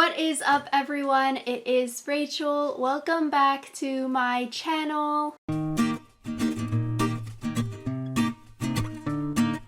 What is up, everyone? It is Rachel. Welcome back to my channel.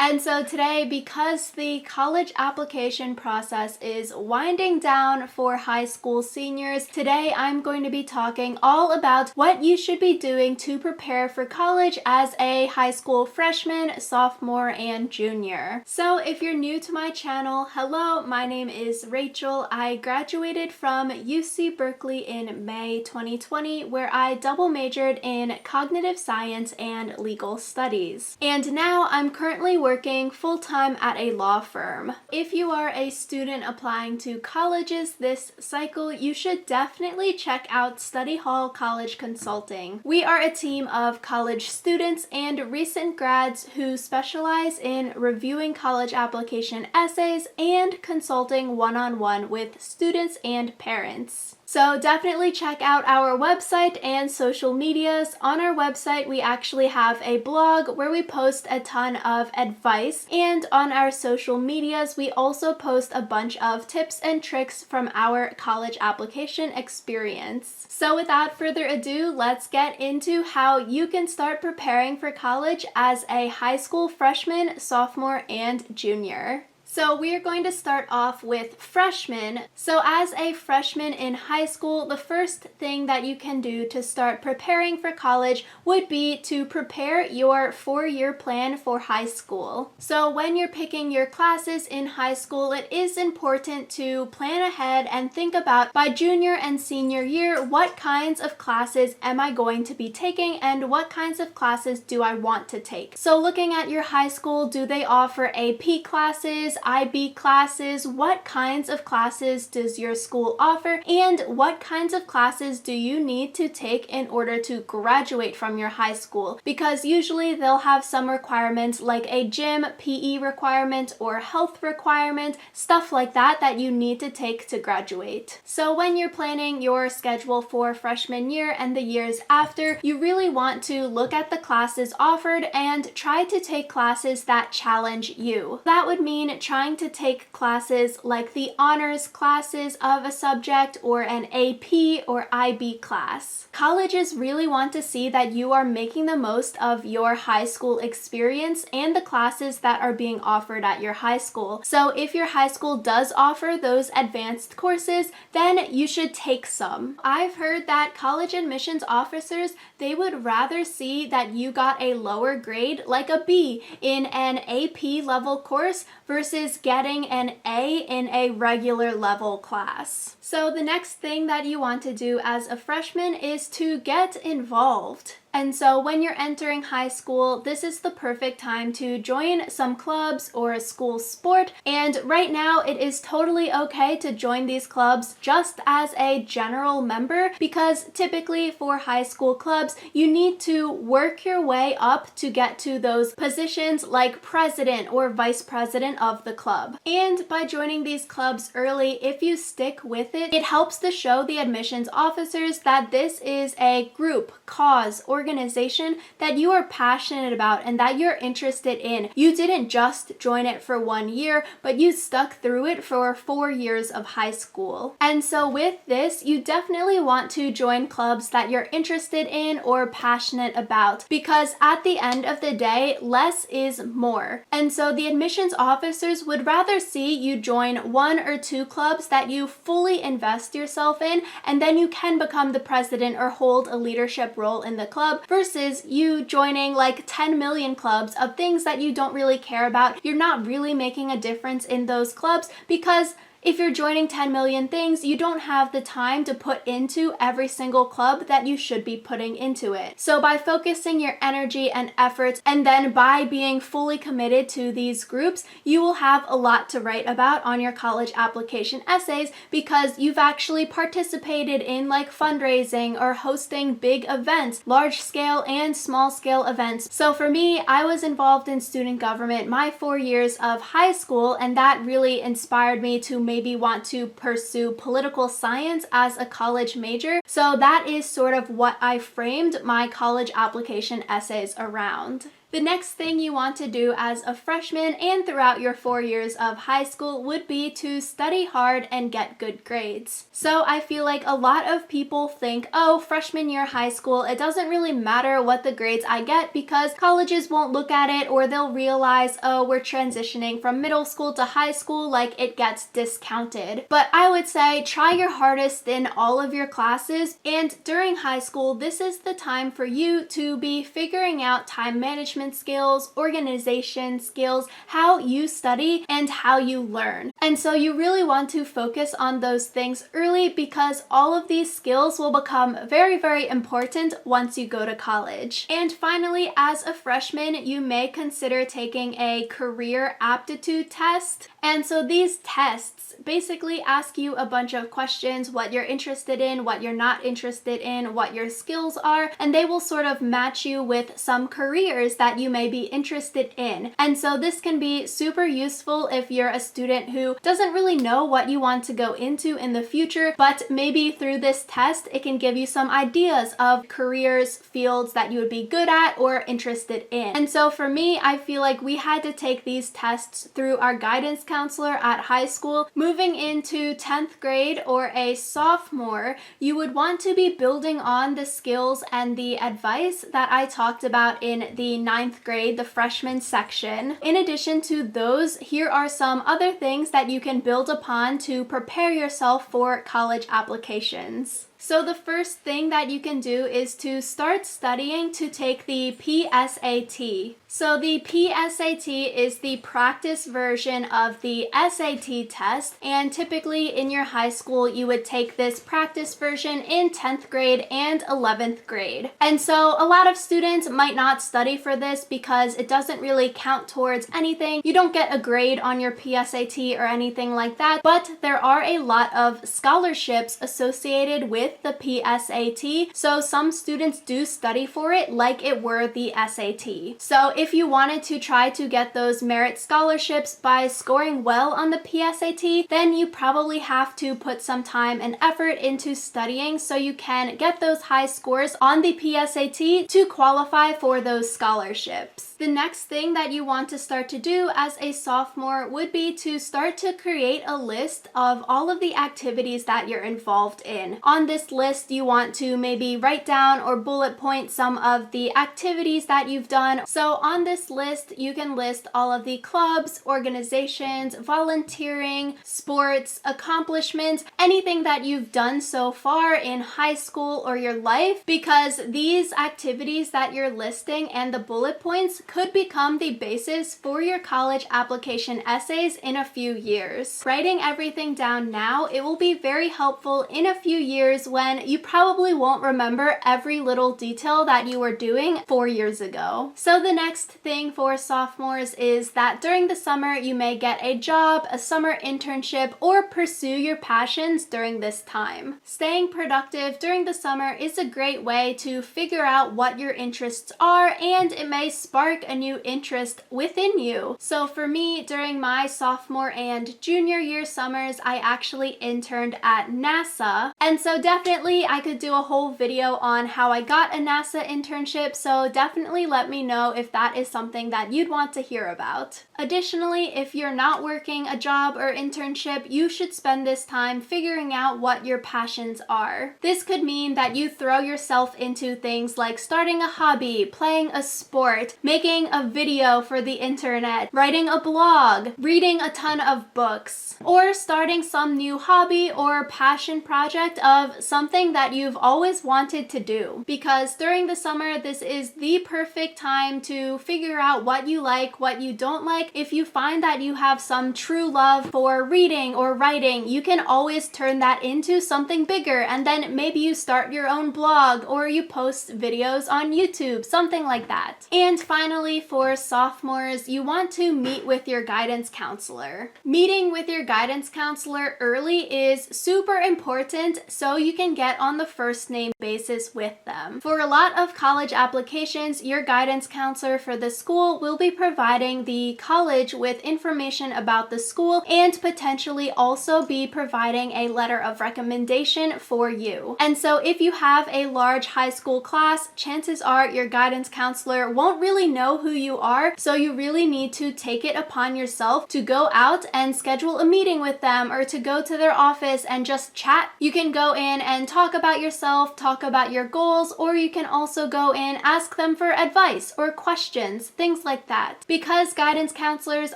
And so today, because the college application process is winding down for high school seniors, today I'm going to be talking all about what you should be doing to prepare for college as a high school freshman, sophomore, and junior. So if you're new to my channel, hello, my name is Rachel. I graduated from UC Berkeley in May 2020, where I double majored in cognitive science and legal studies. And now I'm currently working full-time at a law firm. If you are a student applying to colleges this cycle, you should definitely check out Study Hall College Consulting. We are a team of college students and recent grads who specialize in reviewing college application essays and consulting one-on-one with students and parents. So definitely check out our website and social medias. On our website, we actually have a blog where we post a ton of advice, and on our social medias, we also post a bunch of tips and tricks from our college application experience. So without further ado, let's get into how you can start preparing for college as a high school freshman, sophomore, and junior. So we are going to start off with freshmen. So as a freshman in high school, the first thing that you can do to start preparing for college would be to prepare your 4-year plan for high school. So when you're picking your classes in high school, it is important to plan ahead and think about by junior and senior year, what kinds of classes am I going to be taking and what kinds of classes do I want to take? So looking at your high school, do they offer AP classes, IB classes? What kinds of classes does your school offer, and what kinds of classes do you need to take in order to graduate from your high school? Because usually they'll have some requirements like a gym, PE requirement, or health requirement, stuff like that that you need to take to graduate. So when you're planning your schedule for freshman year and the years after, you really want to look at the classes offered and try to take classes that challenge you. That would mean trying to take classes like the honors classes of a subject or an AP or IB class. Colleges really want to see that you are making the most of your high school experience and the classes that are being offered at your high school. So if your high school does offer those advanced courses, then you should take some. I've heard that college admissions officers, they would rather see that you got a lower grade, like a B, in an AP level course versus getting an A in a regular level class. So the next thing that you want to do as a freshman is to get involved. And so when you're entering high school, this is the perfect time to join some clubs or a school sport. And right now it is totally okay to join these clubs just as a general member, because typically for high school clubs, you need to work your way up to get to those positions like president or vice president of the club. And by joining these clubs early, if you stick with it, it helps to show the admissions officers that this is a group, cause, organization that you are passionate about and that you're interested in. You didn't just join it for 1 year, but you stuck through it for 4 years of high school. And so with this, you definitely want to join clubs that you're interested in or passionate about, because at the end of the day, less is more. And so the admissions officers would rather see you join 1 or 2 clubs that you fully invest yourself in, and then you can become the president or hold a leadership role in the club, versus you joining like 10 million clubs of things that you don't really care about. You're not really making a difference in those clubs, because if you're joining 10 million things, you don't have the time to put into every single club that you should be putting into it. So by focusing your energy and efforts, and then by being fully committed to these groups, you will have a lot to write about on your college application essays, because you've actually participated in like fundraising or hosting big events, large scale and small scale events. So for me, I was involved in student government my 4 years of high school, and that really inspired me to maybe want to pursue political science as a college major. So that is sort of what I framed my college application essays around. The next thing you want to do as a freshman and throughout your 4 years of high school would be to study hard and get good grades. So I feel like a lot of people think, oh, freshman year high school, it doesn't really matter what the grades I get because colleges won't look at it, or they'll realize, oh, we're transitioning from middle school to high school, like it gets discounted. But I would say try your hardest in all of your classes, and during high school, this is the time for you to be figuring out time management skills, organization skills, how you study, and how you learn. And so you really want to focus on those things early because all of these skills will become very, very important once you go to college. And finally, as a freshman, you may consider taking a career aptitude test. And so these tests basically ask you a bunch of questions, what you're interested in, what you're not interested in, what your skills are, and they will sort of match you with some careers that you may be interested in. And so this can be super useful if you're a student who doesn't really know what you want to go into in the future, but maybe through this test, it can give you some ideas of careers, fields that you would be good at or interested in. And so for me, I feel like we had to take these tests through our guidance counselor at high school. Moving into 10th grade or a sophomore, you would want to be building on the skills and the advice that I talked about in the 9th grade, the freshman section. In addition to those, here are some other things that you can build upon to prepare yourself for college applications. So the first thing that you can do is to start studying to take the PSAT. So the PSAT is the practice version of the SAT test, and typically in your high school you would take this practice version in 10th grade and 11th grade. And so a lot of students might not study for this because it doesn't really count towards anything. You don't get a grade on your PSAT or anything like that, but there are a lot of scholarships associated with the PSAT, so some students do study for it like it were the SAT. So if you wanted to try to get those merit scholarships by scoring well on the PSAT, then you probably have to put some time and effort into studying so you can get those high scores on the PSAT to qualify for those scholarships. The next thing that you want to start to do as a sophomore would be to start to create a list of all of the activities that you're involved in. On this list, you want to maybe write down or bullet point some of the activities that you've done. So on this list, you can list all of the clubs, organizations, volunteering, sports, accomplishments, anything that you've done so far in high school or your life, because these activities that you're listing and the bullet points could become the basis for your college application essays in a few years. Writing everything down now, it will be very helpful in a few years when you probably won't remember every little detail that you were doing 4 years ago. So the next thing for sophomores is that during the summer, you may get a job, a summer internship, or pursue your passions during this time. Staying productive during the summer is a great way to figure out what your interests are, and it may spark a new interest within you. So for me, during my sophomore and junior year summers, I actually interned at NASA. And so definitely I could do a whole video on how I got a NASA internship, so definitely let me know if that is something that you'd want to hear about. Additionally, if you're not working a job or internship, you should spend this time figuring out what your passions are. This could mean that you throw yourself into things like starting a hobby, playing a sport, making a video for the internet, writing a blog, reading a ton of books, or starting some new hobby or passion project of something that you've always wanted to do. Because during the summer, this is the perfect time to figure out what you like, what you don't like. If you find that you have some true love for reading or writing, you can always turn that into something bigger, and then maybe you start your own blog or you post videos on YouTube, something like that. And finally, for sophomores, you want to meet with your guidance counselor. Meeting with your guidance counselor early is super important so you you can get on the first name basis with them. For a lot of college applications, your guidance counselor for the school will be providing the college with information about the school and potentially also be providing a letter of recommendation for you. And so if you have a large high school class, chances are your guidance counselor won't really know who you are, so you really need to take it upon yourself to go out and schedule a meeting with them or to go to their office and just chat. You can go in and talk about yourself, talk about your goals, or you can also go in, ask them for advice or questions, things like that. Because guidance counselors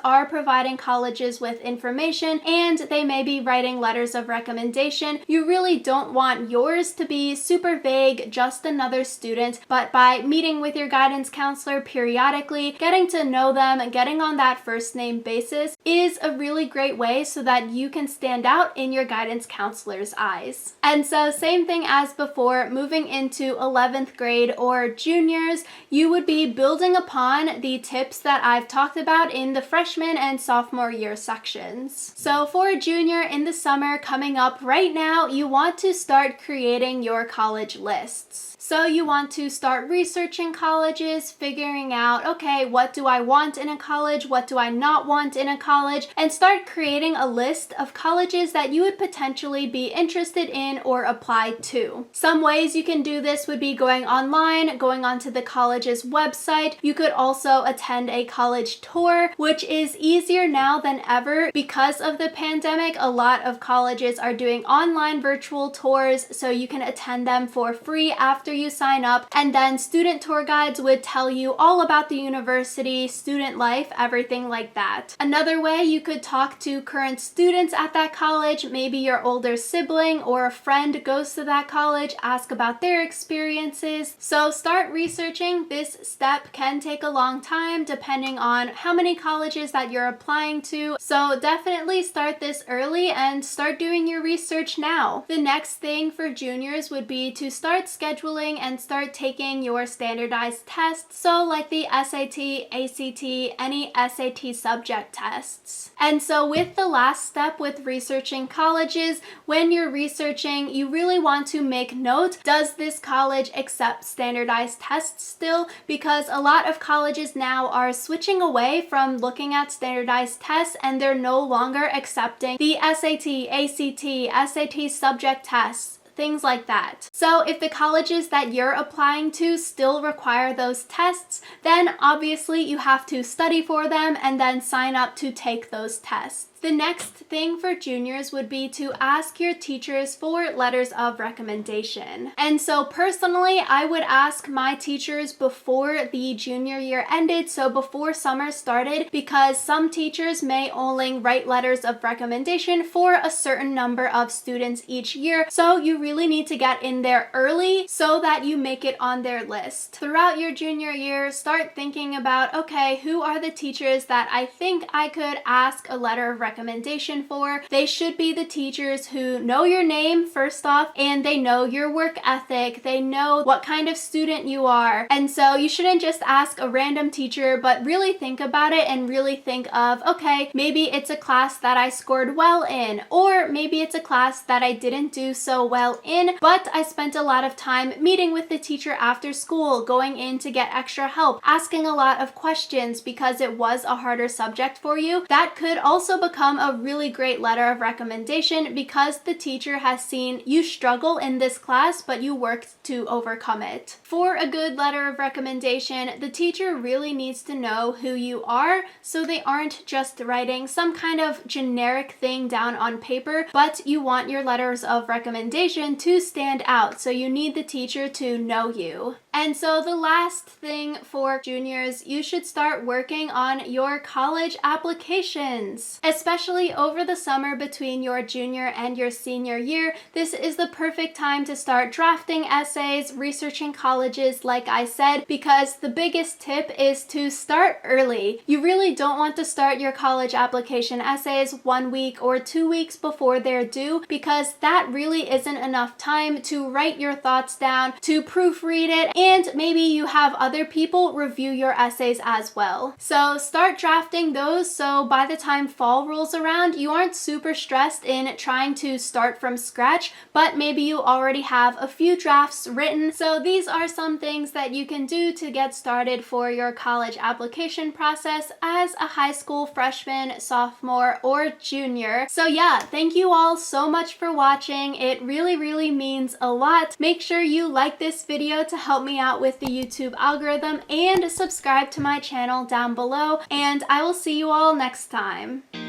are providing colleges with information and they may be writing letters of recommendation, you really don't want yours to be super vague, just another student, but by meeting with your guidance counselor periodically, getting to know them, getting on that first name basis is a really great way so that you can stand out in your guidance counselor's eyes. And so same thing as before, moving into 11th grade or juniors, you would be building upon the tips that I've talked about in the freshman and sophomore year sections. So for a junior in the summer coming up right now, you want to start creating your college lists. So you want to start researching colleges, figuring out, okay, what do I want in a college? What do I not want in a college? And start creating a list of colleges that you would potentially be interested in or apply to. Some ways you can do this would be going online, going onto the college's website. You could also attend a college tour, which is easier now than ever because of the pandemic. A lot of colleges are doing online virtual tours, so you can attend them for free after you sign up, and then student tour guides would tell you all about the university, student life, everything like that. Another way you could talk to current students at that college, maybe your older sibling or a friend goes to that college, ask about their experiences. So start researching. This step can take a long time depending on how many colleges that you're applying to. So definitely start this early and start doing your research now. The next thing for juniors would be to start scheduling and start taking your standardized tests, so like the SAT, ACT, any SAT subject tests. And so with the last step with researching colleges, when you're researching, you really want to make note, does this college accept standardized tests still? Because a lot of colleges now are switching away from looking at standardized tests and they're no longer accepting the SAT, ACT, SAT subject tests, things like that. So if the colleges that you're applying to still require those tests, then obviously you have to study for them and then sign up to take those tests. The next thing for juniors would be to ask your teachers for letters of recommendation. And so personally, I would ask my teachers before the junior year ended, so before summer started, because some teachers may only write letters of recommendation for a certain number of students each year. So you really need to get in there early so that you make it on their list. Throughout your junior year, start thinking about, okay, who are the teachers that I think I could ask a letter of recommendation for? They should be the teachers who know your name first off, and they know your work ethic, they know what kind of student you are. And so you shouldn't just ask a random teacher, but really think about it and really think of, okay, maybe it's a class that I scored well in, or maybe it's a class that I didn't do so well in, but I spent a lot of time meeting with the teacher after school, going in to get extra help, asking a lot of questions because it was a harder subject for you. That could also become a really great letter of recommendation because the teacher has seen you struggle in this class, but you worked to overcome it. For a good letter of recommendation, the teacher really needs to know who you are, so they aren't just writing some kind of generic thing down on paper, but you want your letters of recommendation to stand out, so you need the teacher to know you. And so the last thing for juniors, you should start working on your college applications. Especially over the summer between your junior and your senior year, this is the perfect time to start drafting essays, researching colleges, like I said, because the biggest tip is to start early. You really don't want to start your college application essays 1 week or 2 weeks before they're due, because that really isn't enough time to write your thoughts down, to proofread it, and maybe you have other people review your essays as well. So start drafting those so by the time fall rolls around, you aren't super stressed in trying to start from scratch, but maybe you already have a few drafts written. So these are some things that you can do to get started for your college application process as a high school freshman, sophomore, or junior. So yeah, thank you all so much for watching. It really means a lot. Make sure you like this video to help me out with the YouTube algorithm and subscribe to my channel down below, and I will see you all next time.